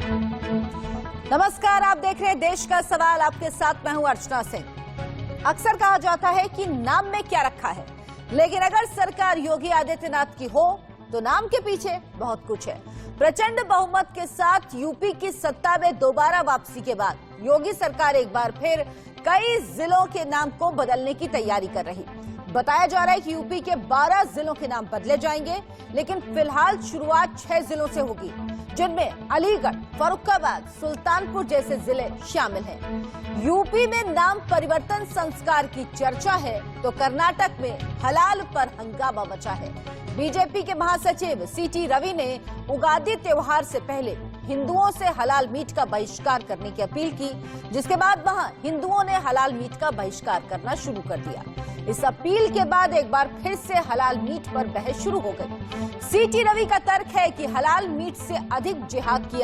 नमस्कार, आप देख रहे हैं देश का सवाल। आपके साथ मैं हूं अर्चना सिंह। अक्सर कहा जाता है कि नाम में क्या रखा है, लेकिन अगर सरकार योगी आदित्यनाथ की हो तो नाम के पीछे बहुत कुछ है। प्रचंड बहुमत के साथ यूपी की सत्ता में दोबारा वापसी के बाद योगी सरकार एक बार फिर कई जिलों के नाम को बदलने की तैयारी कर रही। बताया जा रहा है कि यूपी के 12 जिलों के नाम बदले जाएंगे, लेकिन फिलहाल शुरुआत 6 जिलों से होगी, जिनमें अलीगढ़, फर्रुखाबाद, सुल्तानपुर जैसे जिले शामिल हैं। यूपी में नाम परिवर्तन संस्कार की चर्चा है तो कर्नाटक में हलाल पर हंगामा मचा है। बीजेपी के महासचिव सीटी रवि ने उगादी त्योहार से पहले हिंदुओं से हलाल मीट का बहिष्कार करने की अपील की, जिसके बाद वहां हिंदुओं ने हलाल मीट का बहिष्कार करना शुरू कर दिया। इस अपील के बाद एक बार फिर से हलाल मीट पर बहस शुरू हो गई। सीटी रवि का तर्क है कि हलाल मीट से अधिक जिहाद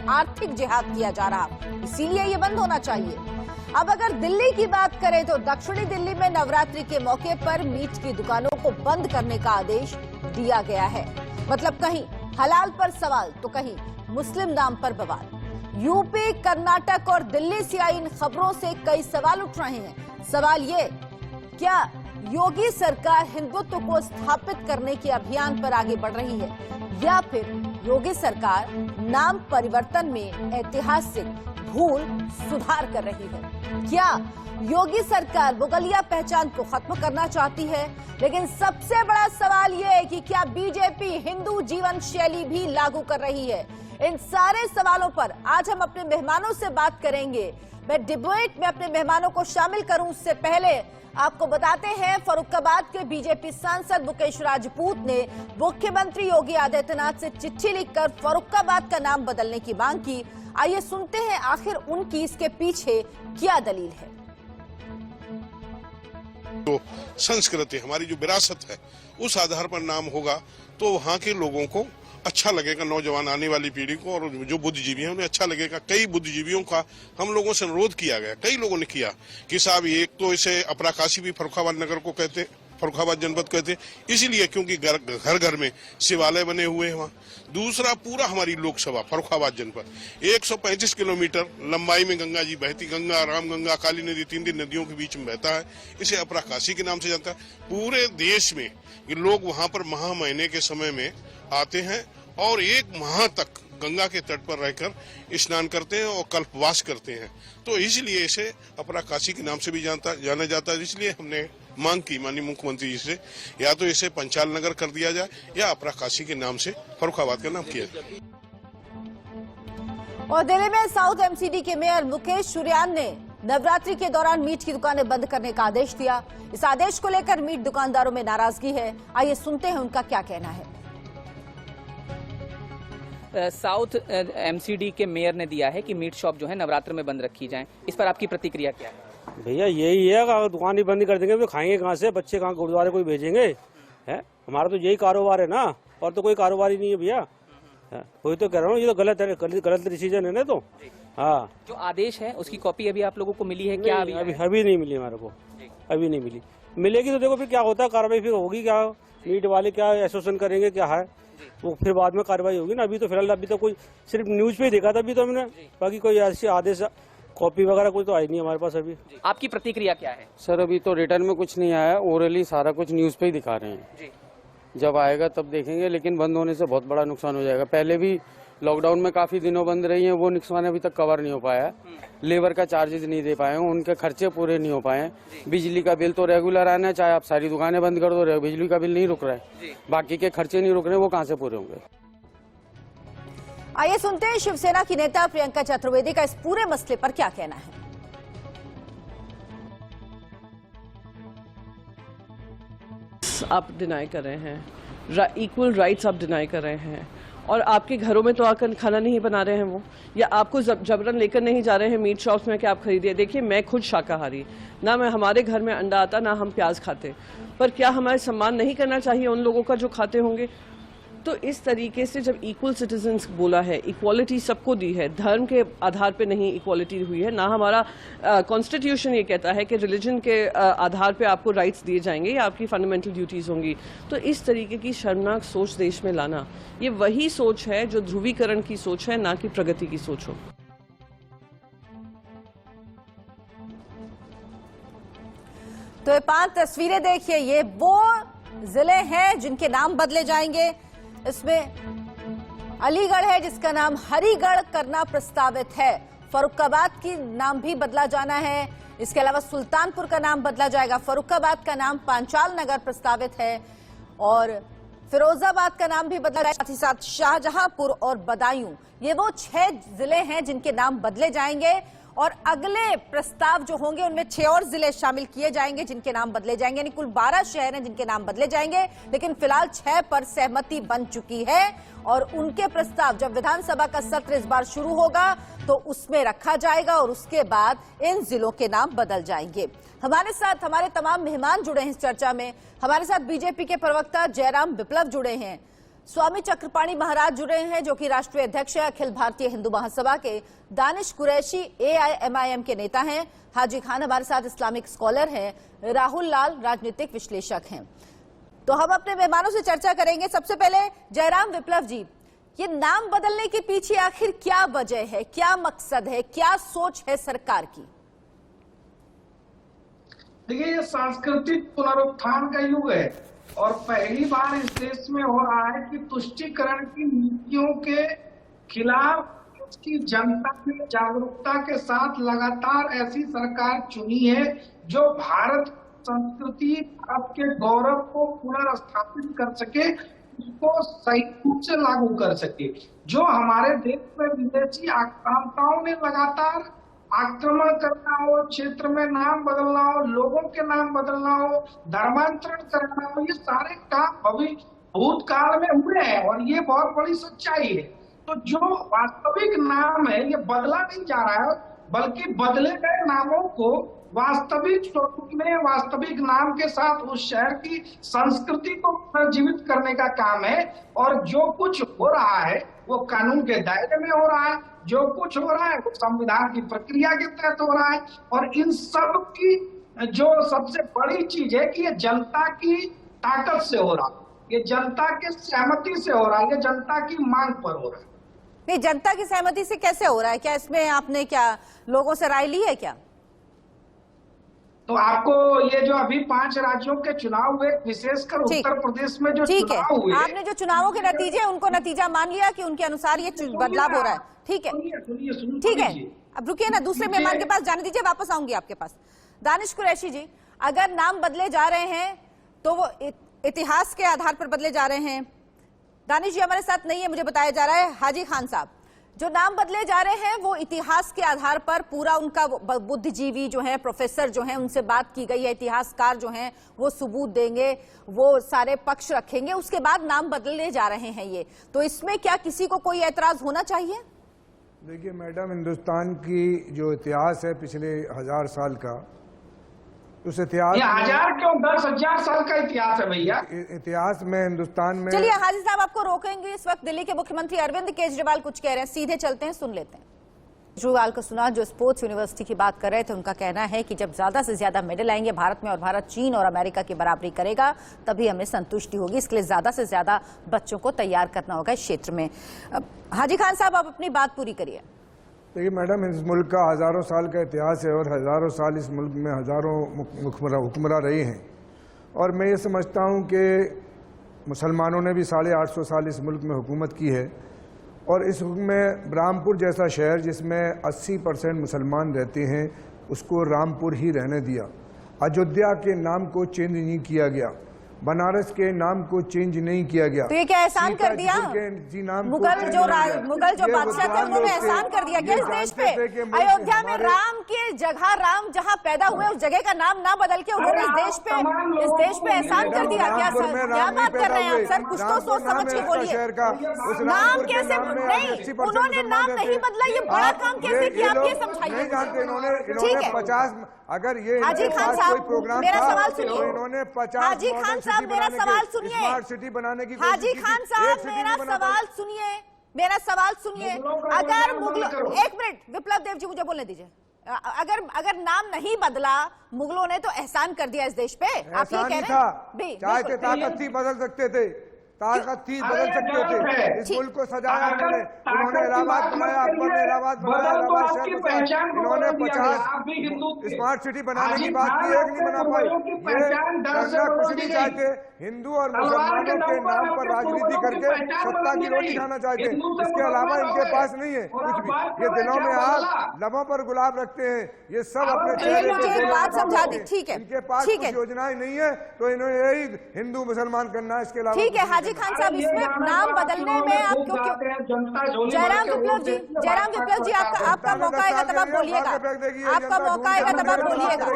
आर्थिक जिहाद किया जा रहा, इसीलिए ये बंद होना चाहिए। अब अगर दिल्ली की बात करें तो दक्षिणी दिल्ली में नवरात्रि के मौके पर मीट की दुकानों को बंद करने का आदेश दिया गया है। मतलब कहीं हलाल पर सवाल तो कहीं मुस्लिम नाम पर बवाल। यूपी, कर्नाटक और दिल्ली से आई इन खबरों से कई सवाल उठ रहे हैं। सवाल ये, क्या योगी सरकार हिंदुत्व को स्थापित करने के अभियान पर आगे बढ़ रही है, या फिर योगी सरकार नाम परिवर्तन में ऐतिहासिक भूल सुधार कर रही है? क्या योगी सरकार मुगलिया पहचान को खत्म करना चाहती है? लेकिन सबसे बड़ा सवाल यह है कि क्या बीजेपी हिंदू जीवन शैली भी लागू कर रही है? इन सारे सवालों पर आज हम अपने मेहमानों से बात करेंगे। मैं डिबेट में अपने मेहमानों को शामिल करूं उससे पहले आपको बताते हैं, फर्रुखाबाद के बीजेपी सांसद मुकेश राजपूत ने मुख्यमंत्री योगी आदित्यनाथ से चिट्ठी लिखकर फर्रुखाबाद का नाम बदलने की मांग की। आइए सुनते हैं आखिर उनकी इसके पीछे क्या दलील है। जो संस्कृति, हमारी जो विरासत है, उस आधार पर नाम होगा तो वहाँ के लोगों को अच्छा लगेगा, नौजवान आने वाली पीढ़ी को, और जो बुद्धिजीवी हैं उन्हें अच्छा लगेगा। कई बुद्धिजीवियों का हम लोगों से अनुरोध किया गया, कई लोगों ने किया कि साहब एक तो इसे अपराकाशी भी फर्रुखाबाद नगर को कहते हैं, फर्रुखाबाद जनपद कहते हैं, इसीलिए क्योंकि घर घर में शिवालय बने हुए हैं वहाँ। दूसरा, पूरा हमारी लोकसभा फर्रुखाबाद जनपद 135 किलोमीटर लंबाई में गंगा जी बहती, गंगा, राम गंगा, काली नदी, 3 नदियों के बीच में बहता है। इसे अपराकाशी के नाम से जानता है। पूरे देश में ये लोग वहाँ पर महा महीने के समय में आते हैं और 1 माह तक गंगा के तट पर रहकर स्नान करते हैं और कल्पवास करते हैं। तो इसलिए इसे अपराकाशी के नाम से भी जाना जाता है। इसलिए हमने मांग की माननीय मुख्यमंत्री जी से, या तो इसे पंचाल नगर कर दिया जाए या अपराकाशी के नाम से फर्रुखाबाद का नाम किया जाए। और दिल्ली में साउथ एमसीडी के मेयर मुकेश सुर्यान ने नवरात्रि के दौरान मीट की दुकानें बंद करने का आदेश दिया। इस आदेश को लेकर मीट दुकानदारों में नाराजगी है। आइए सुनते हैं उनका क्या कहना है। साउथ एमसीडी के मेयर ने दिया है कि मीट शॉप जो है नवरात्र में बंद रखी जाएं। इस पर आपकी प्रतिक्रिया क्या है? भैया यही है, अगर दुकान ही बंद कर देंगे तो खाएंगे कहाँ से? बच्चे कहाँ गुरुद्वारे कोई भेजेंगे? है हमारा तो यही कारोबार है ना, और तो कोई कारोबार ही नहीं है भैया। वही तो कह रहा हूँ, ये तो गलत डिसीजन है ना। तो हाँ, जो आदेश है उसकी कॉपी अभी आप लोगों को मिली है क्या? अभी नहीं मिली हमारे को, अभी नहीं मिली। मिलेगी तो देखो फिर क्या होता है, कार्रवाई फिर होगी। क्या मीट वाले क्या एसोसिएशन करेंगे, क्या है वो फिर बाद में कार्रवाई होगी ना। अभी तो फिलहाल अभी तो कोई सिर्फ न्यूज पे ही देखा था अभी तो हमने, बाकी कोई ऐसी आदेश कॉपी वगैरह कोई तो आई नहीं हमारे पास अभी। आपकी प्रतिक्रिया क्या है? सर अभी तो रिटर्न में कुछ नहीं आया, ओरली सारा कुछ न्यूज पे ही दिखा रहे हैं जी। जब आएगा तब देखेंगे, लेकिन बंद होने से बहुत बड़ा नुकसान हो जाएगा। पहले भी लॉकडाउन में काफी दिनों बंद रही है, वो नुकसान अभी तक कवर नहीं हो पाया। लेबर का चार्जेस नहीं दे पाए, उनके खर्चे पूरे नहीं हो पाए। बिजली का बिल तो रेगुलर आना है, चाहे आप सारी दुकानें बंद कर दो, बिजली का बिल नहीं रुक रहा है। बाकी के खर्चे नहीं रुक रहे, वो कहाँ से पूरे होंगे? आइए सुनते हैं शिवसेना की नेता प्रियंका चतुर्वेदी का इस पूरे मसले पर क्या कहना है। आप डिनाई कर रहे हैं, इक्वल राइट्स आप डिनाई कर रहे हैं, और आपके घरों में तो आकर खाना नहीं बना रहे हैं वो, या आपको जबरन लेकर नहीं जा रहे हैं मीट शॉप्स में कि आप खरीदिए। देखिए, मैं खुद शाकाहारी, ना मैं हमारे घर में अंडा आता, ना हम प्याज खाते, पर क्या हमारे सम्मान नहीं करना चाहिए उन लोगों का जो खाते होंगे? तो इस तरीके से जब इक्वल सिटीजन्स बोला है, इक्वालिटी सबको दी है, धर्म के आधार पे नहीं इक्वालिटी हुई है, ना हमारा कॉन्स्टिट्यूशन ये कहता है कि रिलीजन के आधार पे आपको राइट्स दिए जाएंगे या आपकी फंडामेंटल ड्यूटीज होंगी। तो इस तरीके की शर्मनाक सोच देश में लाना, ये वही सोच है जो ध्रुवीकरण की सोच है, ना कि प्रगति की सोच हो। तो ये 5 तस्वीरें देखिए, ये वो जिले हैं जिनके नाम बदले जाएंगे। इसमें अलीगढ़ है जिसका नाम हरिगढ़ करना प्रस्तावित है। फर्रुखाबाद की नाम भी बदला जाना है। इसके अलावा सुल्तानपुर का नाम बदला जाएगा। फर्रुखाबाद का नाम पांचाल नगर प्रस्तावित है और फिरोजाबाद का नाम भी बदला जाएगा। साथ ही साथ शाहजहांपुर और बदायूं, ये वो 6 जिले हैं जिनके नाम बदले जाएंगे और अगले प्रस्ताव जो होंगे उनमें 6 और जिले शामिल किए जाएंगे जिनके नाम बदले जाएंगे। यानी कुल 12 शहर हैं जिनके नाम बदले जाएंगे, लेकिन फिलहाल 6 पर सहमति बन चुकी है और उनके प्रस्ताव जब विधानसभा का सत्र इस बार शुरू होगा तो उसमें रखा जाएगा और उसके बाद इन जिलों के नाम बदल जाएंगे। हमारे साथ हमारे तमाम मेहमान जुड़े हैं इस चर्चा में। हमारे साथ बीजेपी के प्रवक्ता जयराम विप्लव जुड़े हैं, स्वामी चक्रपाणी महाराज जुड़े हैं जो कि राष्ट्रीय अध्यक्ष है अखिल भारतीय हिंदू महासभा के, दानिश कुरैशी AIMIM के नेता हैं, हाजी खान हमारे साथ इस्लामिक स्कॉलर हैं, राहुल लाल राजनीतिक विश्लेषक हैं। तो हम अपने मेहमानों से चर्चा करेंगे। सबसे पहले जयराम विप्लव जी, ये नाम बदलने के पीछे आखिर क्या वजह है, क्या मकसद है, क्या सोच है सरकार की? देखिए, ये सांस्कृतिक पुनरुत्थान का युग है और पहली बार इस देश में हो रहा है कि तुष्टीकरण की नीतियों के खिलाफ की जनता में जागरूकता के साथ लगातार ऐसी सरकार चुनी है जो भारत संस्कृति, भारत के गौरव को पुनर्स्थापित कर सके, उसको सही रूप से लागू कर सके। जो हमारे देश में विदेशी आक्रांताओं ने लगातार आक्रमण करना हो, क्षेत्र में नाम बदलना हो, लोगों के नाम बदलना हो, धर्मांतरण करना हो, ये सारे काम अभी भूतकाल में हुए हैं और ये बहुत बड़ी सच्चाई है। तो जो वास्तविक नाम है ये बदला नहीं जा रहा है, बल्कि बदले गए नामों को वास्तविक स्वरूप में, वास्तविक नाम के साथ उस शहर की संस्कृति को पुनर्जीवित करने का काम है। और जो कुछ हो रहा है वो कानून के दायरे में हो रहा है, जो कुछ हो रहा है वो संविधान की प्रक्रिया के तहत हो रहा है। और इन सब की जो सबसे बड़ी चीज है कि ये जनता की ताकत से हो रहा है, ये जनता के सहमति से हो रहा है, ये जनता की मांग पर हो रहा है। नहीं, जनता की सहमति से कैसे हो रहा है? क्या इसमें आपने क्या लोगों से राय ली है क्या? तो आपको ये जो अभी 5 राज्यों के चुनाव हुए, विशेषकर उत्तर प्रदेश में जो चुनाव हुए, आपने जो चुनावों के नतीजे उनको नतीजा मान लिया कि उनके अनुसार ये बदलाव हो रहा है? ठीक है, ठीक है, अब रुकिए ना, दूसरे मेहमान के पास जाने दीजिए, वापस आऊंगी आपके पास। दानिश कुरैशी जी, अगर नाम बदले जा रहे हैं तो वो इतिहास के आधार पर बदले जा रहे हैं। दानिश जी हमारे साथ नहीं है, मुझे बताया जा रहा है। हाजी खान साहब, जो नाम बदले जा रहे हैं वो इतिहास के आधार पर, पूरा उनका बुद्धिजीवी जो है, प्रोफेसर जो है, उनसे बात की गई है, इतिहासकार जो हैं वो सबूत देंगे, वो सारे पक्ष रखेंगे, उसके बाद नाम बदले जा रहे हैं ये। तो इसमें क्या किसी को कोई ऐतराज होना चाहिए? देखिए मैडम, हिंदुस्तान की जो इतिहास है पिछले 1000 साल का, उस इतिहास, 1000 क्यों, 10,000 साल का इतिहास है भैया। इतिहास में हिंदुस्तान में। चलिए हाजी साहब, आपको रोकेंगे। इस वक्त दिल्ली के मुख्यमंत्री अरविंद केजरीवाल कुछ कह रहे हैं, सीधे चलते हैं, सुन लेते हैं। केजरीवाल को सुना, जो स्पोर्ट्स यूनिवर्सिटी की बात कर रहे थे। उनका कहना है कि जब ज्यादा से ज्यादा मेडल आएंगे भारत में और भारत चीन और अमेरिका की बराबरी करेगा तभी हमें संतुष्टि होगी। इसके लिए ज्यादा से ज्यादा बच्चों को तैयार करना होगा इस क्षेत्र में। हाजी खान साहब, आप अपनी बात पूरी करिए। देखिए मैडम, इस मुल्क का हज़ारों साल का इतिहास है और हज़ारों साल इस मुल्क में हज़ारों हुक्मरान रहे हैं। और मैं ये समझता हूँ कि मुसलमानों ने भी 850 साल इस मुल्क में हुकूमत की है और इस हुक्म में रामपुर जैसा शहर जिसमें 80% मुसलमान रहते हैं उसको रामपुर ही रहने दिया। अयोध्या के नाम को चेंज नहीं किया गया, बनारस के नाम को चेंज नहीं किया गया। तो ये क्या एहसान कर दिया? मुगल जो बादशाह थे उन्होंने एहसान कर दिया क्या इस देश पे? अयोध्या में राम की जगह, राम जहां पैदा हुए उस जगह का नाम ना बदल के उन्होंने इस देश पे एहसान कर दिया क्या? क्या बात कर रहे हैं आप सर? कुछ तो सोच समझ के बोलिए। नाम कैसे नहीं, उन्होंने नाम नहीं बदला, ये बड़ा काम कैसे किया आप ये समझाइए। ठीक है, 50, अगर ये हाजी खान साहब, प्रोग्राम मेरा सवाल सुनिए। इन्होंने 50 हाजी खान साहब, साहब मेरा सवाल सुनिए। स्मार्ट सिटी बनाने की हाजी खान साहब मेरा सवाल सुनिए, मेरा सवाल सुनिए। अगर मुगलों, एक मिनट विप्लव देव जी मुझे बोलने दीजिए। अगर नाम नहीं बदला, मुगलों ने तो एहसान कर दिया इस देश पे, आप ये कह रहे हैं? चाहते ताकत थी बदल सकते थे, ताकत थी बदल सकते थे। इस मुल्क को सजाया उन्होंने इलाहाबाद बनाया, अकबर ने इलाहाबाद बनाया, इलाहाबाद शहर बसाया। इन्होंने 50 स्मार्ट सिटी बनाने की बात की, एक नहीं बना पाई। ये करना कुछ नहीं चाहते, हिंदू और मुसलमानों के नाम पर राजनीति करके सत्ता की रोटी खाना चाहते हैं। इसके अलावा इनके पास नहीं है कुछ भी। ये दिलों में आग, लबों पर गुलाब रखते हैं, ये सब अपने चेहरे पे बात समझा दी, ठीक है, इनके पास ठीक है। कुछ योजनाएं नहीं है, तो इन्हें यही हिंदू मुसलमान करना है, इसके अलावा ठीक है। हाजी खान साहब इसमें नाम बदलने में आप क्यों जयराम विप्लव जी, जयराम विप्लव जी आपका मौका आएगा तब आप बोलिएगा, आपका मौका आएगा तब आप बोलिएगा,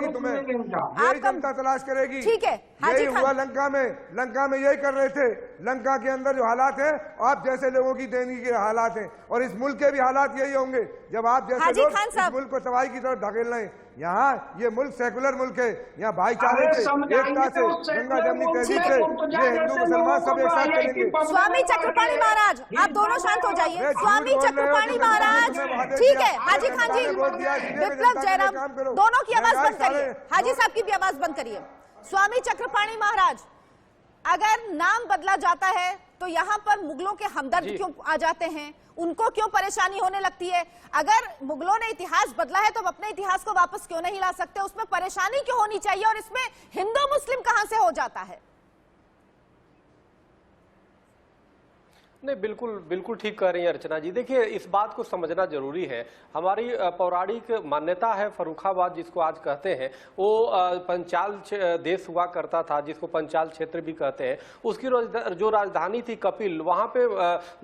यही जनता तलाश करेगी। ठीक है। हाजी यही हुआ लंका में यही कर रहे थे। लंका के अंदर जो हालात हैं, आप जैसे लोगों की देनी के हालात हैं, और इस मुल्क के भी हालात यही होंगे जब आप जैसे लोग इस मुल्क को तबाही की तरफ धकेल रहे हैं। यहाँ ये मुल्क सेकुलर मुल्क है, यहाँ भाईचारे से, एकता से, गंगा जमनी तहजीब से ये हिंदू मुसलमान सब एक साथ चलेंगे। स्वामी चक्रपाणी महाराज, आप दोनों शांत हो जाइए। स्वामी चक्रपाणी महाराज, ठीक है। हाजी खान जी, विप्लव जयराम दोनों की आवाज बंद करिए, हाजी साहब की भी आवाज बंद करिए। स्वामी चक्रपाणी महाराज, अगर नाम बदला जाता है तो यहाँ पर मुगलों के हमदर्द क्यों आ जाते हैं, उनको क्यों परेशानी होने लगती है? अगर मुगलों ने इतिहास बदला है तो अपने इतिहास को वापस क्यों नहीं ला सकते? उसमें परेशानी क्यों होनी चाहिए, और इसमें हिंदू मुस्लिम कहां से हो जाता है? नहीं, बिल्कुल बिल्कुल ठीक कह रही हैं अर्चना जी। देखिए, इस बात को समझना जरूरी है। हमारी पौराणिक मान्यता है, फर्रुखाबाद जिसको आज कहते हैं, वो पंचाल देश हुआ करता था, जिसको पंचाल क्षेत्र भी कहते हैं। उसकी जो राजधानी थी कपिल, वहां पे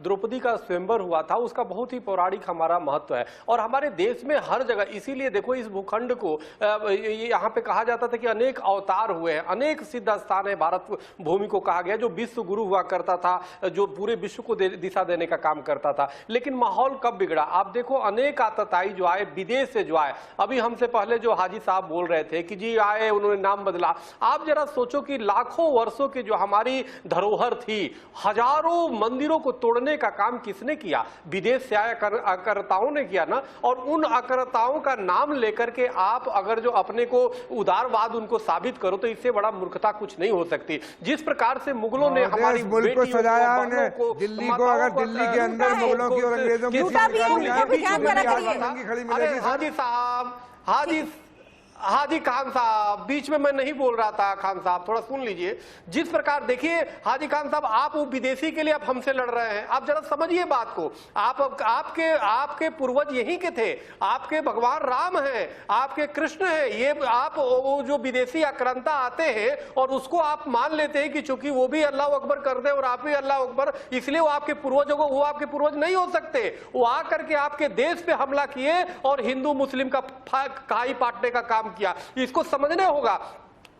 द्रौपदी का स्वयंवर हुआ था। उसका बहुत ही पौराणिक हमारा महत्व है, और हमारे देश में हर जगह, इसीलिए देखो इस भूखंड को यहाँ पे कहा जाता था कि अनेक अवतार हुए हैं, अनेक सिद्ध स्थान है भारत भूमि को कहा गया, जो विश्व गुरु हुआ करता था, जो पूरे विश्व को दिशा देने का काम करता था। लेकिन माहौल कब बिगड़ा? आप देखो, अनेक आतताई जो आए विदेश से, जो आए, अभी हमसे पहले जो हाजी साहब बोल रहे थे कि जी आए, उन्होंने नाम बदला। आप जरा सोचो कि लाखों वर्षों की जो हमारी धरोहर थी, हजारों मंदिरों को तोड़ने का काम किसने किया? विदेश से आए आकर्ताओं ने किया ना। और उन आकर्ताओं का नाम लेकर के आप अगर जो अपने को उदारवाद उनको साबित करो, तो इससे बड़ा मूर्खता कुछ नहीं हो सकती। जिस प्रकार से मुगलों ने हमारी मुल्क को सजाया, दिल्ली को, अगर दिल्ली के अंदर मुगलों की और अंग्रेजों की हाजी साहब, हाजी खान साहब, बीच में मैं नहीं बोल रहा था। खान साहब थोड़ा सुन लीजिए। जिस प्रकार, देखिए हाजी खान साहब, आप वो विदेशी के लिए आप हमसे लड़ रहे हैं, आप जरा समझिए बात को। आपके पूर्वज यहीं के थे, आपके भगवान राम हैं, आपके कृष्ण हैं। ये आप वो जो विदेशी आक्रांता आते हैं और उसको आप मान लेते हैं कि चूंकि वो भी अल्लाह अकबर कर दे और आप भी अल्लाह अकबर, इसलिए वो आपके पूर्वजों को, वो आपके पूर्वज नहीं हो सकते। वो आकर के आपके देश पे हमला किए और हिंदू मुस्लिम का काई पाटने का काम किया। इसको समझना होगा,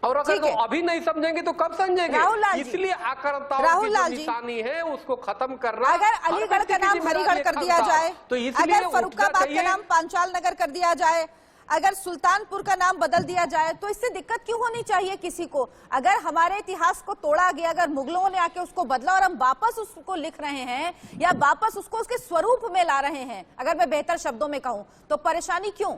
और अगर तो अभी नहीं समझेंगे तो कब समझेंगे? इसलिए आक्रांताओं की जो निशानी है उसको खत्म करना। अगर अलीगढ़ का नाम हरिगढ़ कर दिया जाए, तो अगर फर्रुखाबाद का नाम पांचाल नगर कर दिया जाए, अगर सुल्तानपुर का नाम बदल दिया जाए, तो इससे दिक्कत क्यों होनी चाहिए किसी को? अगर हमारे इतिहास को तोड़ा गया, अगर मुगलों ने आके उसको बदला और हम वापस उसको लिख रहे हैं या वापस उसको उसके स्वरूप में ला रहे हैं, अगर मैं बेहतर शब्दों में कहूं, तो परेशानी क्यों?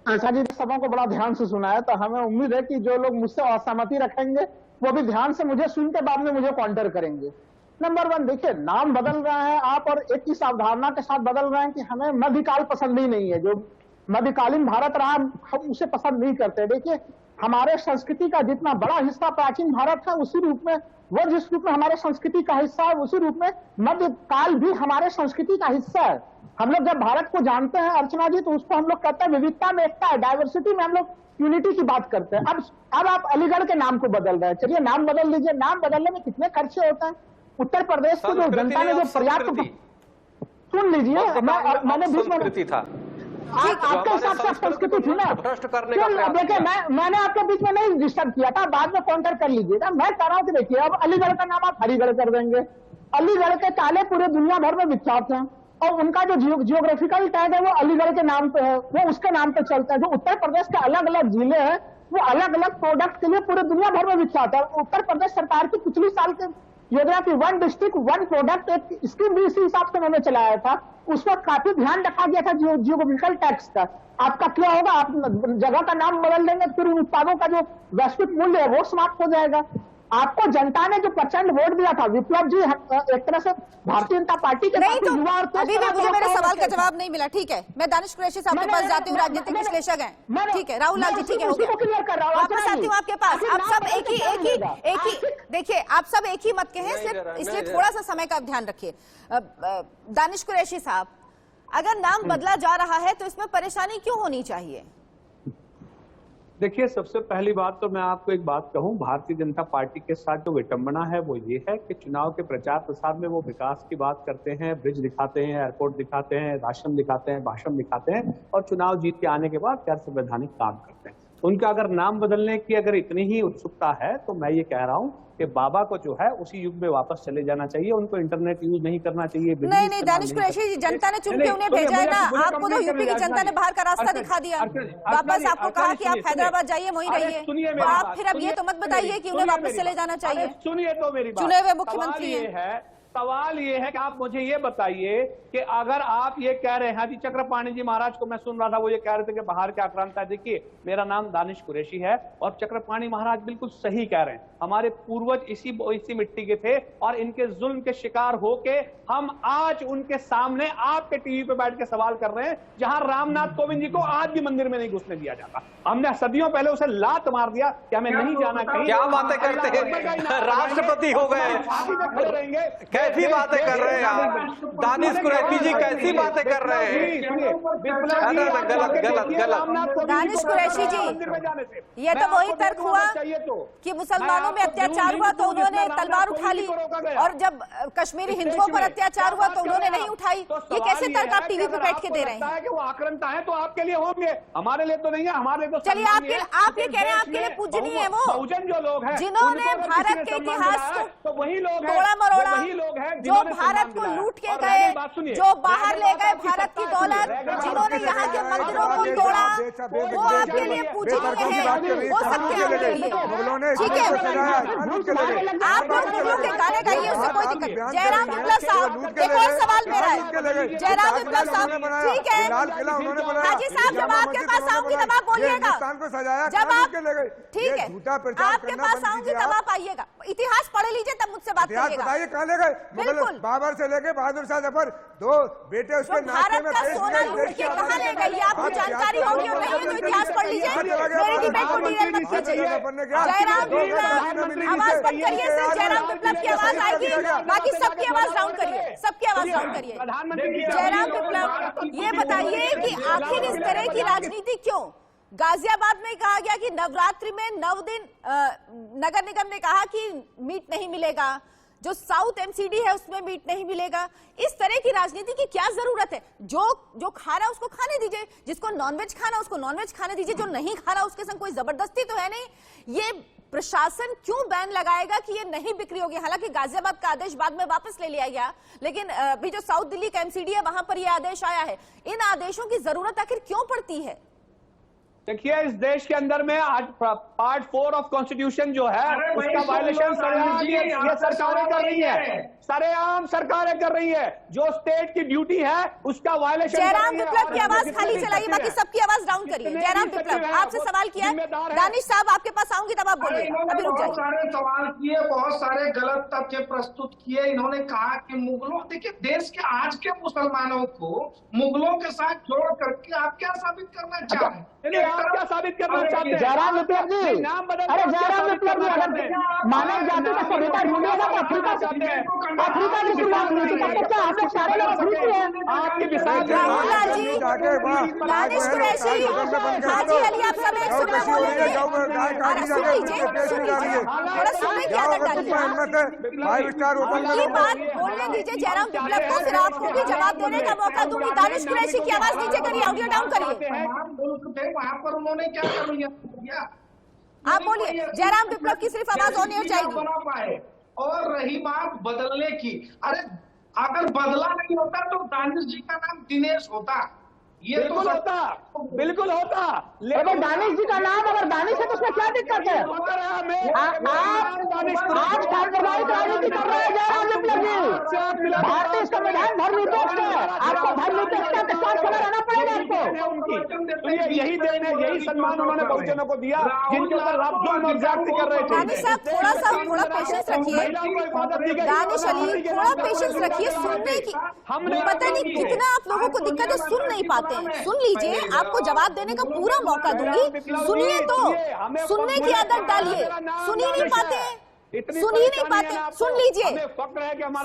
आशा जी सभा को बड़ा ध्यान से सुना है, तो हमें उम्मीद है कि जो लोग मुझसे असहमति रखेंगे वो भी ध्यान से मुझे सुन के बाद में मुझे काउंटर करेंगे। नंबर 1, देखिए, नाम बदल रहे हैं आप, और एक ही सावधारणा के साथ बदल रहे हैं कि हमें मध्यकाल पसंद ही नहीं है। जो मध्यकालीन भारत रहा, हम उसे पसंद नहीं करते। देखिए, हमारे संस्कृति का जितना बड़ा हिस्सा प्राचीन भारत है, उसी रूप में वो जिस रूप में हमारे संस्कृति का हिस्सा है, उसी रूप में मध्यकाल भी हमारे संस्कृति का हिस्सा है। हम लोग जब भारत को जानते हैं अर्चना जी, तो उसको हम लोग कहते हैं विविधता में एकता है, डाइवर्सिटी में हम लोग यूनिटी की बात करते हैं। अब आप अलीगढ़ के नाम को बदल रहे हैं, चलिए नाम बदल लीजिए। नाम बदलने में कितने खर्चे होते हैं? उत्तर प्रदेश की जो जनता ने जो पर्याप्त, सुन लीजिए, मैंने बीच में आपके हिसाब से संस्कृति थी ना, देखिए मैंने आपके बीच में नहीं डिस्टर्ब किया था, बाद में काउंटर कर लीजिएगा। मैं कह रहा हूँ कि देखिए, अब अलीगढ़ का नाम आप हरिगढ़ कर देंगे। अलीगढ़ के ताले पूरे दुनिया भर में विख्यात हैं, और उनका जो जियोग्राफिकल टैग है वो अलीगढ़ के नाम पे है, वो उसके नाम पे चलता है। जो उत्तर प्रदेश के अलग अलग जिले हैं वो अलग अलग प्रोडक्ट के लिए पूरे दुनिया भर में विख्यात है। उत्तर प्रदेश सरकार की पिछले साल के योजना की 1 डिस्ट्रिक्ट 1 प्रोडक्ट एक स्कीम भी इसी हिसाब से उन्होंने चलाया था। उसमें काफी ध्यान रखा गया था जियोग्राफिकल टैक्स का। आपका क्या होगा, आप जगह का नाम बदल देंगे, फिर उन उत्पादों का जो वैश्विक मूल्य है वो समाप्त हो जाएगा। आपको जनता ने जो प्रचंड वोट दिया था, विप्लव जी एक तरह से भारतीय जनता पार्टी के नहीं तो युवा और अभी भी मुझे मेरे सवाल का जवाब नहीं मिला। ठीक है, मैं दानिश कुरैशी साहब के पास जाती हूँ, राजनीतिक विश्लेषक हैं। ठीक है राहुल लाल जी, ठीक है, हो गया। वापस आती हूँ आपके पास। आप सब एक ही देखिए, आप सब एक ही मत के हैं, इसलिए थोड़ा सा समय का ध्यान रखिए। दानिश कुरैशी साहब, अगर नाम बदला जा रहा है तो इसमें परेशानी क्यों होनी चाहिए? देखिए, सबसे पहली बात तो मैं आपको एक बात कहूं, भारतीय जनता पार्टी के साथ जो विटंबना है वो ये है कि चुनाव के प्रचार प्रसार में वो विकास की बात करते हैं, ब्रिज दिखाते हैं, एयरपोर्ट दिखाते हैं, राशन दिखाते हैं, भाषण दिखाते हैं और चुनाव जीत के आने के बाद गैर संवैधानिक काम करते हैं। उनका अगर नाम बदलने की अगर इतनी ही उत्सुकता है तो मैं ये कह रहा हूँ कि बाबा को जो है उसी युग में वापस चले जाना चाहिए। उनको इंटरनेट यूज नहीं करना चाहिए। नहीं दानिश कुरैशी जी, जनता ने चुन के उन्हें भेजा है ना। आपको तो यूपी की जनता ने बाहर का रास्ता दिखा दिया, वापस आपको कहा कि आप हैदराबाद जाइए, वहीं रहिए। तो आप फिर अब ये तो मत बताइए कि उन्हें वापस चले जाना चाहिए। सुनिए तो मेरी बात, चुने हुए मुख्यमंत्री है। सवाल ये है कि आप मुझे ये बताइए कि अगर आप ये कह रहे हैं, चक्रपाणी जी महाराज को मैं सुन रहा था, वो ये कह रहे थे कि बाहर क्या आक्रांता है। देखिए, मेरा नाम दानिश कुरैशी है और चक्रपाणी महाराज बिल्कुल सही कह रहे हैं। हमारे पूर्वज इसी मिट्टी के थे और इनके जुल्म के शिकार होके हम आज उनके सामने आपके टीवी पे बैठ के सवाल कर रहे हैं, जहां रामनाथ कोविंद जी को आज भी मंदिर में नहीं घुसने दिया जाता। हमने सदियों पहले उसे लात मार दिया कि हमें नहीं जाना कहीं। क्या बातें करते हैं, राष्ट्रपति हो गए, कैसी बातें कर रहे हैं आप? दानिश कुरैशी जी कैसी बातें कर रहे हैं? गलत। दानिश कुरैशी जी, ये तो वही तर्क हुआ कि मुसलमानों में अत्याचार हुआ तो उन्होंने तलवार उठा ली, और जब कश्मीरी हिंदुओं पर अत्याचार हुआ तो उन्होंने नहीं उठाई। ये कैसे तर्क आप टीवी पे बैठ के दे रहे हैं? कि वो आक्रांता है तो आपके लिए होंगे, हमारे लिए तो नहीं है। हमारे लिए तो चलिए, आप ये कह रहे हैं आपके लिए पूजनीय है वो बहुजन जो लोग हैं, जिन्होंने भारत के इतिहास को तो वही लोग तोड़ा मरोड़ा, वही लोग हैं जो भारत को लूट के गए, जो बाहर ले गए भारत की दौलत, जिन्होंने यहाँ के मंदिरों को तोड़ा, वो आपके लिए पूजनीय है, वो सबके आपके लिए। ठीक है, आप लोग मुगलों के गाने गाइए, उससे कोई दिक्कत नहीं। जयराम विप्लव साहब, एक और सवाल मेरा है। जयराम विप्लव साहब, ठीक है हाजी साहब, जब आपके पास आऊंगी तब आप बोलिएगा। जब आप ठीक है आपके पास आऊंगी तब आप आइएगा, इतिहास पढ़ लीजिए तब मुझसे बात करिएगा। बताइए कहाँ ले गए? बिल्कुल, बाबर से लेके बहादुर शाह जफर, दो बेटे उसके भारत का सोना लूट के कहाँ ले गए, आपको जानकारी होगी और नहीं तो इतिहास पढ़ लीजिए। मेरी डिबेट को डिटेल मत कीजिए। जयराम विप्लव, आवाज बंद करिए, सिर्फ जयराम विप्लव की आवाज आएगी, बाकी सबकी आवाज डाउन करिए, सबकी आवाज डाउन करिए। जयराम विप्लव, ये बताइए कि आखिर इस तरह की राजनीति क्यों? गाजियाबाद में कहा गया कि नवरात्रि में 9 दिन नगर निगम ने कहा कि मीट नहीं मिलेगा, जो साउथ एमसीडी है उसमें मीट नहीं मिलेगा। इस तरह की राजनीति की क्या जरूरत है? जो खा रहा है उसको खाने दीजिए, जिसको नॉनवेज खाना उसको नॉनवेज खाने दीजिए, जो नहीं खा रहा उसके संग कोई जबरदस्ती तो है नहीं। ये प्रशासन क्यों बैन लगाएगा कि ये नहीं बिक्री होगी? हालांकि गाजियाबाद का आदेश बाद में वापस ले लिया गया, लेकिन अभी जो साउथ दिल्ली का एमसीडी है वहां पर यह आदेश आया है। इन आदेशों की जरूरत आखिर क्यों पड़ती है? देखिए, इस देश के अंदर में आज पार्ट 4 ऑफ कॉन्स्टिट्यूशन जो है उसका वायलेशन ये सरकारें कर रही है, सरेआम सरकारें कर रही है। जो स्टेट की ड्यूटी है उसका वायलेशन। जयराम विप्लव की आवाज खाली चलाइए, बाकी सबकी आवाज डाउन करिए। जयराम विप्लव, आपसे सवाल किया है, दानिश साहब आपके पास आऊंगी तब आप बोलिए। अभी रुक बहुत सारे सवाल किए, बहुत सारे गलत तथ्य प्रस्तुत किए। इन्होंने कहा कि मुगलों, देखिए देश के आज के मुसलमानों को मुगलों के साथ जोड़ करके आप क्या साबित करना चाह रहे हैं? आप क्या साबित करना चाहते हैं? जयराम विप्लव जी, नाम बदल, अरे जयराम विप्लव जी, अगर मानव जाति का सभ्यता ढूंढेगा तो अफ्रीका की शुरुआत हुई थी, तब तक क्या हम लोग सारे लोग अफ्रीकी हैं? आपके विशाल राहुल लाल जी, दानिश कुरैशी, हाजी अली, आप सब एक सुर में बोलेंगे। सुन लीजिए, थोड़ा सुनने की आदत डालिए। ये बात बोलने दीजिए जयराम विप्लव को, फिर आपको भी जवाब देने का मौका दूंगी। दानिश कुरैशी की आवाज नीचे करिए, ऑडियो डाउन करिए। वहां पर उन्होंने क्या किया? आप बोलिए। जयराम विप्लव की सिर्फ आवाज होनी हो चाहिए। बना पाए। और रही बात बदलने की, अरे अगर बदला नहीं होता तो दानिश जी का नाम दिनेश होता। ये तो बिल्कुल होता, बिल्कुल होता। लेकिन दानिश जी का नाम अगर दानिश है तो उसमें क्या दिक्कत है? आप आज सांप्रदायिक राजनीति कर रहे हैं जयराम विप्लव जी। भारतीय संविधान धर्मनिरपेक्ष है, आपको धर्मनिरपेक्षता के साथ खड़ा रहना पड़ेगा आपको। यही देने, यही सम्मान उन्होंने बहुजनों को दिया जिनके ऊपर आप जुल्म और ज्यादती कर रहे थे। दानिश साहब थोड़ा पेशेंस रखिए। दानिश अली थोड़ा पेशेंस रखिए, सुनने की पता नहीं कितना आप लोगों को दिक्कत है, सुन नहीं पाते हैं। सुन लीजिए, आपको जवाब देने का पूरा मौका दूंगी, सुनिए तो, सुनने की आदत डालिए। सुन ही नहीं पाते, सुन ही नहीं पाते, सुन लीजिए,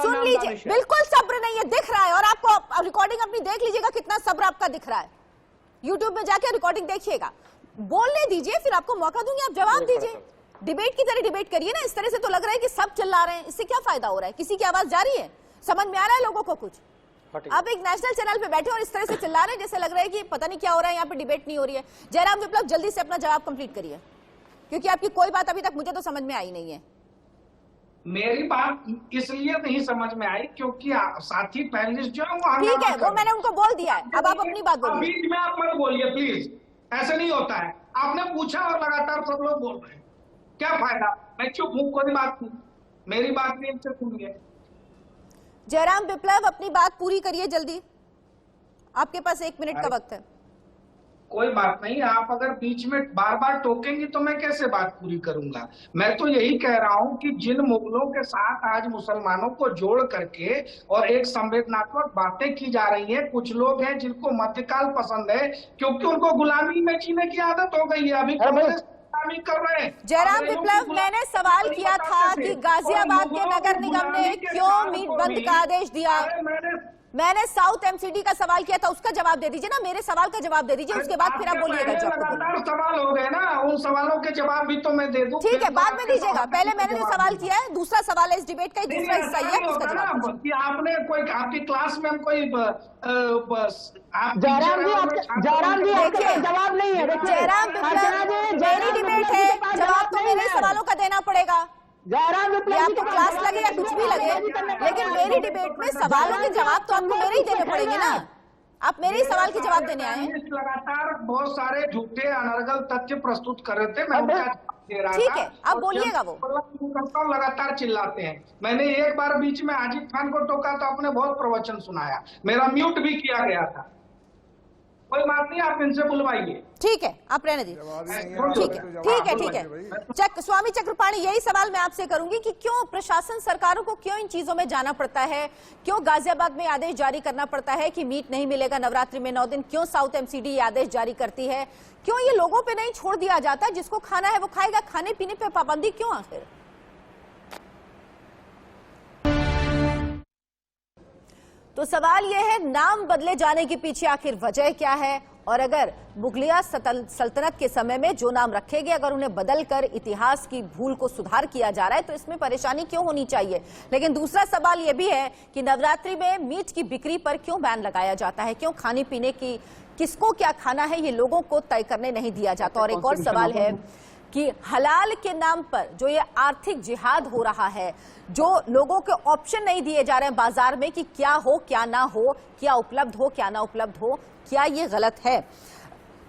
सुन लीजिए। बिल्कुल सब्र नहीं है, दिख रहा है। और आपको रिकॉर्डिंग अपनी देख लीजिएगा, कितना सब्र आपका दिख रहा है। यूट्यूब में जाके रिकॉर्डिंग देखिएगा। बोलने दीजिए, फिर आपको मौका दूंगी, आप जवाब दीजिए। डिबेट की तरह डिबेट करिए ना। इस तरह से तो लग रहा है कि सब चिल्ला रहे हैं, इससे क्या फायदा हो रहा है? किसी की आवाज जा रही है? समझ में आ रहा है लोगों को कुछ? आप एक नेशनल चैनल पे बैठे और इस तरह से चिल्ला रहे हैं जैसे लग रहा है कि पता नहीं क्या हो रहा है, यहाँ पे डिबेट नहीं हो रही है। जयराम विप्लव जल्दी से अपना जवाब कंप्लीट करिए, क्योंकि आपकी कोई बात अभी तक मुझे तो समझ में आई नहीं है। मेरी बात इसलिए नहीं समझ में आई क्योंकि साथी पैनलिस्ट जो है वो ठीक है, वो मैंने उनको बोल दिया है। अब आप अपनी बात बोलिए। बीच में आप मत बोलिए प्लीज, ऐसे नहीं होता है। आपने पूछा और लगातार सब लोग बोल रहे हैं, क्या फायदा? मैं चुप हूं, कोई बात नहीं, मेरी बात नहीं इनसे सुनिए। जयराम विप्लव अपनी बात पूरी करिए जल्दी, आपके पास 1 मिनट का वक्त है। कोई बात नहीं, आप अगर बीच में बार बार टोकेंगी तो मैं कैसे बात पूरी करूंगा? मैं तो यही कह रहा हूं कि जिन मुगलों के साथ आज मुसलमानों को जोड़ करके और एक संवेदनात्मक बातें की जा रही हैं, कुछ लोग हैं जिनको मध्यकाल पसंद है क्योंकि उनको गुलामी में जीने की आदत हो गई है। अभी कर रहे हैं। जयराम विप्लव, मैंने सवाल किया था कि गाजियाबाद के नगर निगम ने क्यों मीट बंद का आदेश दिया। मैंने साउथ एमसीडी का सवाल किया था, उसका जवाब दे दीजिए ना। मेरे सवाल का जवाब दे दीजिए, उसके बाद फिर आप बोलिएगा। लगातार सवाल हो गए ना, उन सवालों के जवाब भी तो मैं दे दूं। ठीक है, बाद में दीजिएगा। पहले मैंने जो सवाल किया है, दूसरा सवाल है इस डिबेट का, दूसरा हिस्सा ही है, उसका जवाब कि आपने कोई आपकी क्लास में कोई जयराम जी आपके जवाब नहीं है। जयराम विप्लव, मेरी डिबेट है, जवाब तो मेरे सवालों का देना पड़ेगा। जयराम विप्लव आपको क्लास लगे या कुछ भी लगे, लेकिन मेरी डिबेट में सवालों के जवाब तो आपको मेरे ही देने पड़ेंगे ना। आप मेरे ही सवाल के जवाब देने आए हैं। लगातार बहुत सारे झूठे अनर्गल तथ्य प्रस्तुत कर रहे थे, मैं उनका दे रहा था। ठीक है, आप बोलिएगा। वो लगातार चिल्लाते हैं। मैंने एक बार बीच में आजिद खान को टोका तो आपने बहुत प्रवचन सुनाया, मेरा म्यूट भी किया गया था। कोई बात नहीं, आप इनसे बुलवाइए। ठीक है, आप रहने दीजिए। ठीक है। स्वामी चक्रपाणी, यही सवाल मैं आपसे करूंगी कि क्यों प्रशासन, सरकारों को क्यों इन चीजों में जाना पड़ता है? क्यों गाजियाबाद में आदेश जारी करना पड़ता है कि मीट नहीं मिलेगा नवरात्रि में 9 दिन? क्यों साउथ एमसीडी ये आदेश जारी करती है? क्यों ये लोगों पे नहीं छोड़ दिया जाता? जिसको खाना है वो खाएगा, खाने पीने पे पाबंदी क्यों आखिर? तो सवाल यह है, नाम बदले जाने के पीछे आखिर वजह क्या है? और अगर मुगलिया सल्तनत के समय में जो नाम रखे गए, अगर उन्हें बदलकर इतिहास की भूल को सुधार किया जा रहा है तो इसमें परेशानी क्यों होनी चाहिए? लेकिन दूसरा सवाल यह भी है कि नवरात्रि में मीट की बिक्री पर क्यों बैन लगाया जाता है? क्यों खाने पीने की, किसको क्या खाना है, ये लोगों को तय करने नहीं दिया जाता? और एक और सवाल है कि हलाल के नाम पर जो ये आर्थिक जिहाद हो रहा है, जो लोगों के ऑप्शन नहीं दिए जा रहे हैं बाजार में कि क्या हो क्या ना हो, क्या उपलब्ध हो क्या ना उपलब्ध हो, क्या ये गलत है?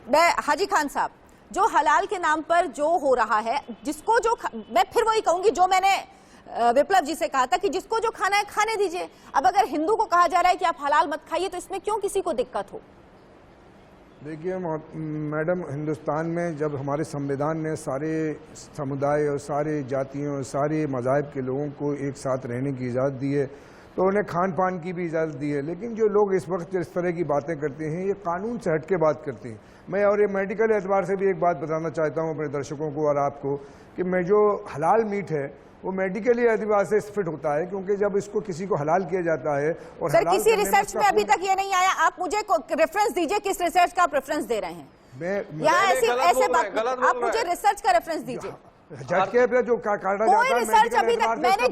मैं हाजी खान साहब, जो हलाल के नाम पर जो हो रहा है, जिसको जो मैं फिर वही कहूंगी जो मैंने विप्लव जी से कहा था कि जिसको जो खाना है खाने दीजिए। अब अगर हिंदू को कहा जा रहा है कि आप हलाल मत खाइए, तो इसमें क्यों किसी को दिक्कत हो? देखिए मैडम, हिंदुस्तान में जब हमारे संविधान ने सारे समुदाय और सारे जातियों और सारे मज़ाहिब के लोगों को एक साथ रहने की इजाज़त दी है, तो उन्हें खान पान की भी इजाज़त दी है। लेकिन जो लोग इस वक्त इस तरह की बातें करते हैं, ये कानून से हट के बात करते हैं। मैं और ये मेडिकल एतबार से भी एक बात बताना चाहता हूँ अपने दर्शकों को और आपको कि मैं जो हलाल मीट है वो मेडिकली एतबार से फिट होता है, क्योंकि जब इसको किसी को हलाल किया जाता है और सर किसी रिसर्च में अभी तक ये नहीं आया। आप मुझे रेफरेंस दीजिए, किस रिसर्च का आप रेफरेंस दे रहे हैं? यहाँ ऐसे बात, आप मुझे रिसर्च का रेफरेंस दीजिए। झटके पे जो काटा जाता है, रिसर्च अभी तक मैंने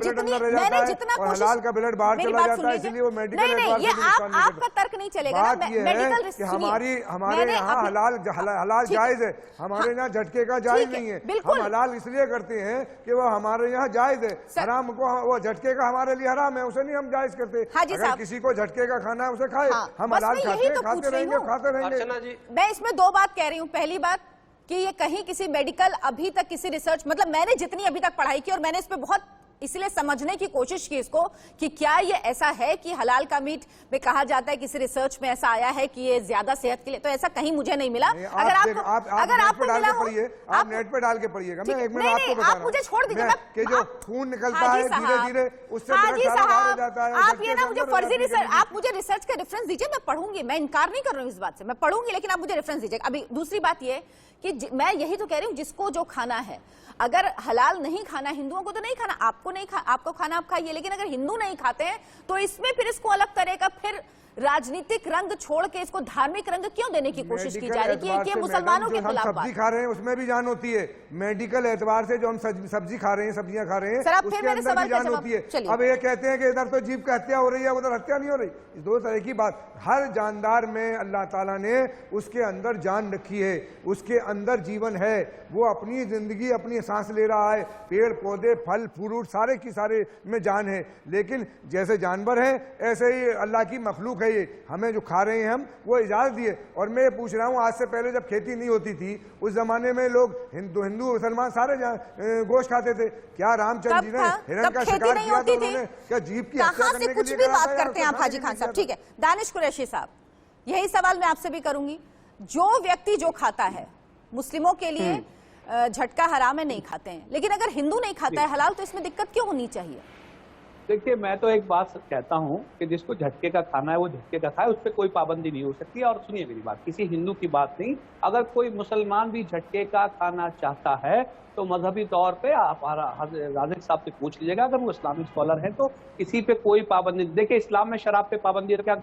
जितना और हलाल का ब्लड बाहर चला जाता है, इसलिए वो मेडिकल एतबार से आपका तर्क नहीं चलेगा। बात ये है कि हमारे यहाँ हलाल जायज है, हमारे यहाँ झटके का जायज नहीं है। हम हलाल इसलिए करते हैं कि वो हमारे यहाँ जायज है, हराम को वो झटके का हमारे लिए हराम है, उसे नहीं हम जायज करते। अगर किसी को झटके का खाना है उसे खाए, हम हलाल खाते रहेंगे। मैं इसमें दो बात कह रही हूँ। पहली बात कि ये कहीं किसी मेडिकल अभी तक किसी रिसर्च, मतलब मैंने जितनी अभी तक पढ़ाई की और मैंने इस पे बहुत इसलिए समझने की कोशिश की इसको कि क्या ये ऐसा है कि हलाल का मीट में कहा जाता है, किसी रिसर्च में ऐसा आया है कि ये ज्यादा सेहत के लिए, तो ऐसा कहीं मुझे नहीं मिला। अगर आपको मिला हो, आप नेट पे डाल के पढ़िएगा। मैं एक मिनट आपको आप मुझे छोड़ दीजिए कि जो खून निकलता है धीरे धीरे उससे आप ये ना मुझे फर्जी रिसर्च, आप मुझे रिसर्च का रेफरेंस दीजिए, मैं पढ़ूंगी, मैं इनकार नहीं कर रही हूँ इस बात से, मैं पढ़ूंगी, लेकिन आप मुझे रेफरेंस दीजिए। अभी दूसरी बात ये कि मैं यही तो कह रही हूँ, जिसको जो खाना है, अगर हलाल नहीं खाना, हिंदुओं को तो नहीं खाना, आपको नहीं आपको खाना आप खाइए, लेकिन अगर हिंदू नहीं खाते हैं तो इसमें फिर इसको अलग तरह का फिर राजनीतिक रंग छोड़ के इसको धार्मिक रंग क्यों देने की कोशिश की जा रही है कि मुसलमानों के खिलाफ सब्जी खा रहे हैं उसमें भी जान होती है। मेडिकल एतबार से जो हम सब्जी खा रहे हैं, सब्जियां खा रहे हैं, उसके अंदर भी जान होती है। अब ये कहते हैं कि इधर तो जीव का हत्या हो रही है, उधर हत्या नहीं हो रही, दो तरह की बात। हर जानदार में अल्लाह ताला ने उसके अंदर जान रखी है, उसके अंदर जीवन है, वो अपनी जिंदगी अपनी सांस ले रहा है, पेड़ पौधे फल फ्रूट सारे की सारे में जान है। लेकिन जैसे जानवर है ऐसे ही अल्लाह की मखलूक है, ये हमें जो खा रहे हैं हम वो इजाजत दिए। और मैं ये पूछ रहा हूँ, आज से पहले जब खेती नहीं होती थी उस जमाने में लोग हिंदू मुसलमान सारे गोश्त खाते थे। क्या रामचंद्र जी ने हिरण का शिकार किया था? उन्होंने क्या जीव की हत्या करने के लिए कुछ भी बात करते हैं आप हाजी खान साहब? ठीक है, दानिश कुरैशी साहब, यही सवाल मैं आपसे भी करूंगी। जो व्यक्ति जो खाता है, मुस्लिमों के लिए झटका हराम है, नहीं खाते हैं, लेकिन अगर हिंदू नहीं खाता है हलाल, तो इसमें दिक्कत क्यों होनी चाहिए? देखिए, मैं तो एक बात कहता हूं कि जिसको झटके का खाना है वो झटके का खाए, उस पर कोई पाबंदी नहीं हो सकती। और सुनिए मेरी बात, किसी हिंदू की बात नहीं, अगर कोई मुसलमान भी झटके का खाना चाहता है तो मजहबी तौर पे आप राजिक साहब से पूछ लीजिएगा, अगर वो इस्लामिक स्कॉलर हैं तो किसी पे कोई पाबंदी नहीं। देखिए, इस्लाम में शराब पे पाबंदी रखा,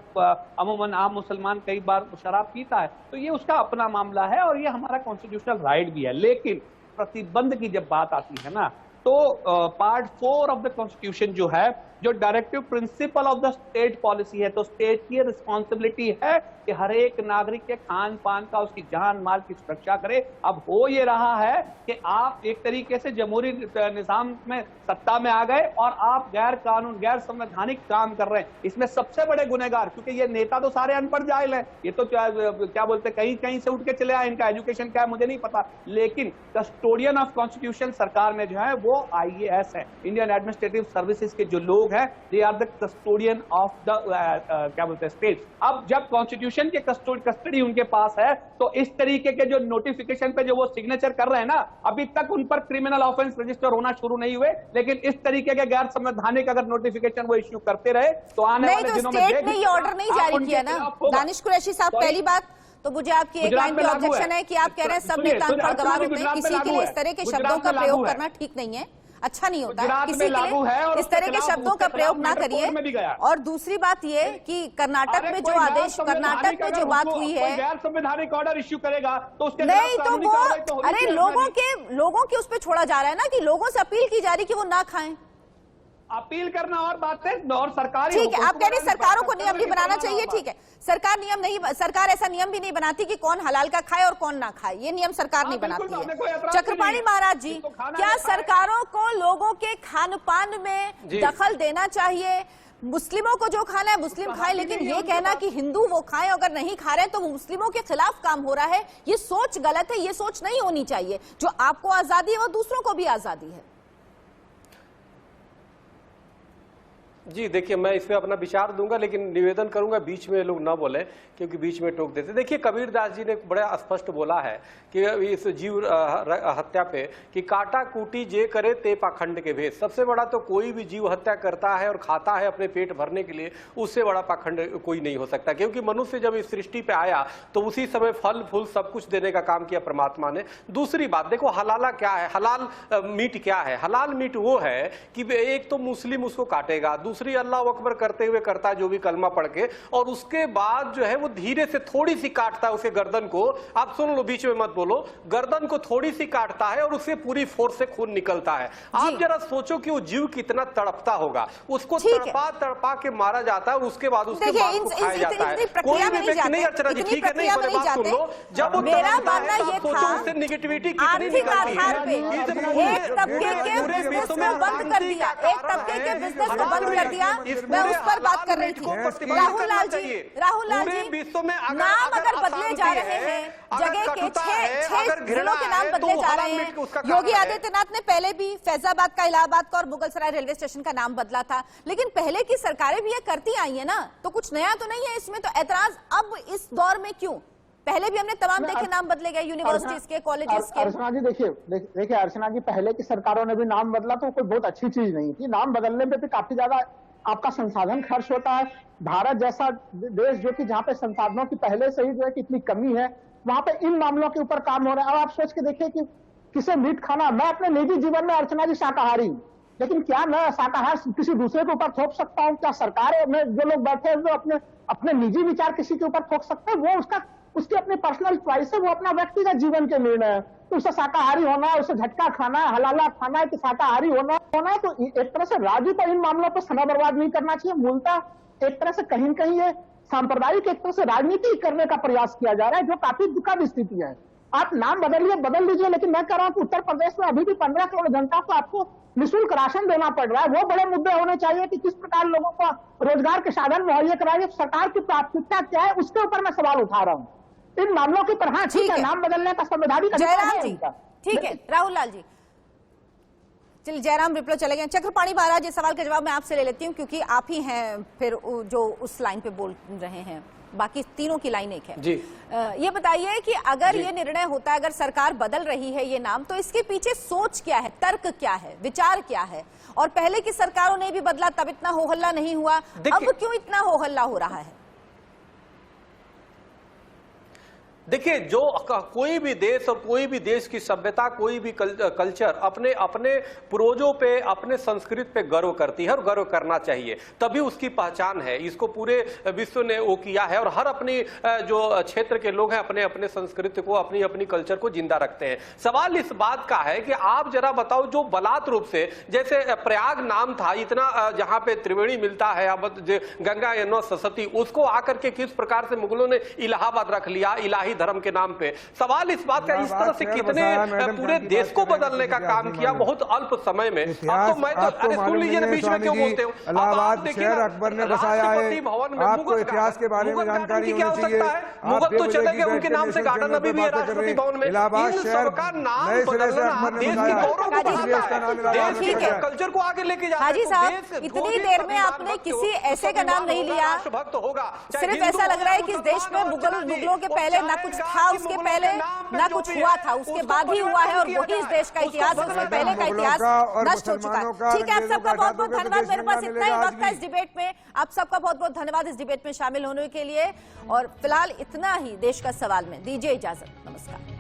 अमूमन आम मुसलमान कई बार शराब पीता है, तो ये उसका अपना मामला है और ये हमारा कॉन्स्टिट्यूशनल राइट भी है। लेकिन प्रतिबंध की जब बात आती है ना, तो पार्ट 4 ऑफ द कॉन्स्टिट्यूशन जो है, जो directive principle of the state policy है, तो स्टेट की रिस्पॉन्सिबिलिटी है कि हर एक नागरिक के खान पान का, उसकी जान माल की सुरक्षा करे। अब हो ये रहा है कि आप एक तरीके से जमहूरी निजाम में सत्ता में आ गए और आप गैर कानून गैर संवैधानिक काम कर रहे हैं। इसमें सबसे बड़े गुनहगार, क्योंकि ये नेता तो सारे अनपढ़ जाहिल हैं, ये तो क्या बोलते कहीं कहीं से उठ के चले आए, इनका एजुकेशन क्या है मुझे नहीं पता, लेकिन कस्टोडियन ऑफ कॉन्स्टिट्यूशन सरकार में जो है वो IAS है, इंडियन एडमिनिस्ट्रेटिव सर्विसेज के जो लोग हैं, they are the custodian of the क्या बोलते हैं स्टेट। अब जब कॉन्स्टिट्यूशन के कस्टडी उनके पास है, तो इस तरीके के जो नोटिफिकेशन पे जो वो सिग्नेचर कर रहे हैं ना, अभी तक उन पर क्रिमिनल ऑफेंस रजिस्टर होना शुरू नहीं हुए, लेकिन इस तरीके के गैर संवैधानिक अगर नोटिफिकेशन वो इश्यू करते रहे तो आने वाले दिनों में स्टेट ने ये ऑर्डर नहीं जारी किया ना। दानिश कुरैशी साहब, पहली बात तो मुझे आपकी एक लाइन पे ऑब्जेक्शन है कि आप कह रहे हैं सब नेता अनपढ़ गवार होते हैं, किसी के लिए इस तरह के शब्दों का प्रयोग करना ठीक नहीं है, अच्छा नहीं होता है, किसी के लिए इस तरह के शब्दों का प्रयोग ना करिए। और दूसरी बात ये कि कर्नाटक में जो आदेश, कर्नाटक में जो बात हुई है, गैर संवैधानिक ऑर्डर इश्यू करेगा तो उसके नहीं, तो वो अरे लोगों के उस पर छोड़ा जा रहा है ना, कि लोगों से अपील की जा रही कि वो ना खाएं। अपील करना और बात है, और सरकार, ठीक है, आप कह रहे हैं सरकारों को नियम नहीं बनाना चाहिए, ठीक है, सरकार नियम नहीं, सरकार ऐसा नियम भी नहीं बनाती कि कौन हलाल का खाए और कौन ना खाए, ये नियम सरकार नहीं बनाती है। चक्रपाणी महाराज जी, क्या सरकारों को लोगों के खान पान में दखल देना चाहिए? मुस्लिमों को जो खाना है मुस्लिम खाए, लेकिन ये कहना कि हिंदू वो खाएं, अगर नहीं खा रहे तो वो मुस्लिमों के खिलाफ काम हो रहा है, ये सोच गलत है, ये सोच नहीं होनी चाहिए। जो आपको आजादी है वो दूसरों को भी आजादी है। जी देखिए, मैं इस पे अपना विचार दूंगा, लेकिन निवेदन करूंगा बीच में लोग ना बोले, क्योंकि बीच में टोक देते। देखिए, कबीर दास जी ने बड़ा स्पष्ट बोला है कि इस जीव हत्या पे कि काटा कूटी जे करे ते पाखंड के भेद। सबसे बड़ा तो कोई भी जीव हत्या करता है और खाता है अपने पेट भरने के लिए, उससे बड़ा पाखंड कोई नहीं हो सकता, क्योंकि मनुष्य जब इस सृष्टि पे आया तो उसी समय फल फूल सब कुछ देने का काम किया परमात्मा ने। दूसरी बात देखो, हलाला क्या है, हलाल मीट क्या है? हलाल मीट वो है कि एक तो मुस्लिम उसको काटेगा, दूसरी अल्लाह अकबर करते हुए करता है, जो भी कलमा पढ़ के, और उसके बाद जो है वो धीरे से थोड़ी सी काटता है उसके गर्दन को। आप सुन लो, बीच में मत बोलो। गर्दन को थोड़ी सी काटता है और उससे पूरी फोर्स से खून निकलता है। आप जरा सोचो कि वो जीव कितना तड़पता होगा। उसको तड़पा के मारा जाता है और उसके बाद उसके बाद को खाया जाता है। कोई भी व्यक्ति नहीं, अर्चना जी ठीक है, नहीं मेरी बात सुन लो, जब वो मेरा मानना ये था उससे निगेटिविटी कितनी आर्थिक आधार पे एक तबके के बिजनेस को बंद कर दिया, एक तबके के बिजनेस को बंद कर दिया। मैं उस पर बात कर रही थी। राहुल लाल जी, नाम अगर बदले जा रहे हैं, जगह के 6 जिलों के नाम बदले जा रहे हैं। योगी आदित्यनाथ ने पहले भी फैजाबाद का, इलाहाबाद का और मुगलसराय रेलवे स्टेशन का नाम बदला था, लेकिन पहले की सरकारें भी ये करती आई है ना, तो कुछ नया तो नहीं है इसमें। तो ऐतराज अब इस दौर में क्यों? पहले भी हमने तमाम देखे नाम बदले गए, यूनिवर्सिटीज के, कॉलेजेस के। अर्चना जी देखिए अर्चना जी, पहले की सरकारों ने भी नाम बदला तो कोई बहुत अच्छी चीज नहीं थी। नाम बदलने पे भी काफी ज्यादा आपका संसाधन खर्च होता है। भारत जैसा देश जो कि जहाँ पे संसाधनों की पहले से ही जो है कि इतनी कमी है, वहां पे इन मामलों के ऊपर काम हो रहा है। अब आप सोच के देखिए कि किसे मीट खाना, मैं अपने निजी जीवन में अर्चना जी शाकाहारी हूँ, लेकिन क्या मैं शाकाहार किसी दूसरे के ऊपर थोप सकता हूँ? क्या सरकार में जो लोग बैठे हैं वो अपने निजी विचार किसी के ऊपर थोप सकते हैं? वो उसकी अपनी पर्सनल चॉइस है, वो अपना व्यक्तिगत जीवन के निर्णय है। तो उसे शाकाहारी होना है, उसे झटका खाना है, हलाला खाना है कि शाकाहारी होना है। तो एक तरह से राज्य को इन मामलों पर समय बर्बाद नहीं करना चाहिए। मूलतः एक तरह से कहीं न कहीं ये सांप्रदायिक एक तरह से राजनीति करने का प्रयास किया जा रहा है, जो काफी दुखद स्थिति है। आप नाम बदल लीजिए, लेकिन मैं कह रहा हूं कि उत्तर प्रदेश में अभी भी 15 करोड़ जनता को आपको निःशुल्क राशन देना पड़ रहा है। वो बड़े मुद्दे होने चाहिए कि किस प्रकार लोगों को रोजगार के साधन मुहैया कराएंगे, सरकार की प्राथमिकता क्या है, उसके ऊपर मैं सवाल उठा रहा हूँ। इन मामलों की पर हाँ ठीक है, नाम बदलने का संवैधानिक अधिकार है उनका। ठीक है राहुल लाल जी, चलिए जयराम विप्लव चले गए। चक्रपाणी महाराज, ये सवाल का जवाब मैं आपसे ले लेती हूँ क्योंकि आप ही हैं फिर जो उस लाइन पे बोल रहे हैं, बाकी तीनों की लाइन एक है जी। ये बताइए कि अगर ये निर्णय होता है, अगर सरकार बदल रही है ये नाम, तो इसके पीछे सोच क्या है, तर्क क्या है, विचार क्या है? और पहले की सरकारों ने भी बदला, तब इतना हो हल्ला नहीं हुआ, अब क्यों इतना हो हल्ला हो रहा है? देखिए, जो कोई भी देश और कोई भी देश की सभ्यता, कोई भी कल्चर अपने अपने पूर्वजों पे, अपने संस्कृति पे गर्व करती है और गर्व करना चाहिए, तभी उसकी पहचान है। इसको पूरे विश्व ने वो किया है और हर अपनी जो क्षेत्र के लोग हैं अपने अपने संस्कृति को, अपनी अपनी कल्चर को जिंदा रखते हैं। सवाल इस बात का है कि आप जरा बताओ, जो बलात् रूप से, जैसे प्रयाग नाम था इतना, जहां पे त्रिवेणी मिलता है, गंगा यमुना सरस्वती, उसको आकर के किस प्रकार से मुगलों ने इलाहाबाद रख लिया इलाही धर्म के नाम पे। सवाल इस बात का, इस तरह से कितने पूरे देश को बदलने का काम किया बहुत अल्प समय में। अब तो मैं तो, अरे सुन लीजिए ना, बीच में क्यों बोलते हो? इलाहाबाद शहर अकबर ने बसाया है, आपको इतिहास के बारे में जानकारी होनी चाहिए। मुगल तो चले गए, उनके नाम से गार्डन अभी भी है राष्ट्रपति भवन में। इलाहाबाद शहर का नाम बदलना देश की गौरव को बढ़ाता है, देश के कल्चर को आगे लेके जाता है। हाजी साहब, इतनी देर में आपने किसी ऐसे का नाम नहीं लिया, सिर्फ ऐसा लग रहा है कि इस देश में मुगलों के पहले ना कुछ था, उसके पहले ना कुछ हुआ था, उसके बाद ही हुआ है, और वही इस देश का इतिहास है, उससे पहले का इतिहास नष्ट हो चुका है। ठीक है, आप सबका बहुत बहुत धन्यवाद। मेरे पास इतना ही वक्त था इस डिबेट में। आप सबका बहुत बहुत धन्यवाद इस डिबेट में शामिल होने के लिए, और फिलहाल इतना ही देश का सवाल में। दीजिए इजाजत, नमस्कार।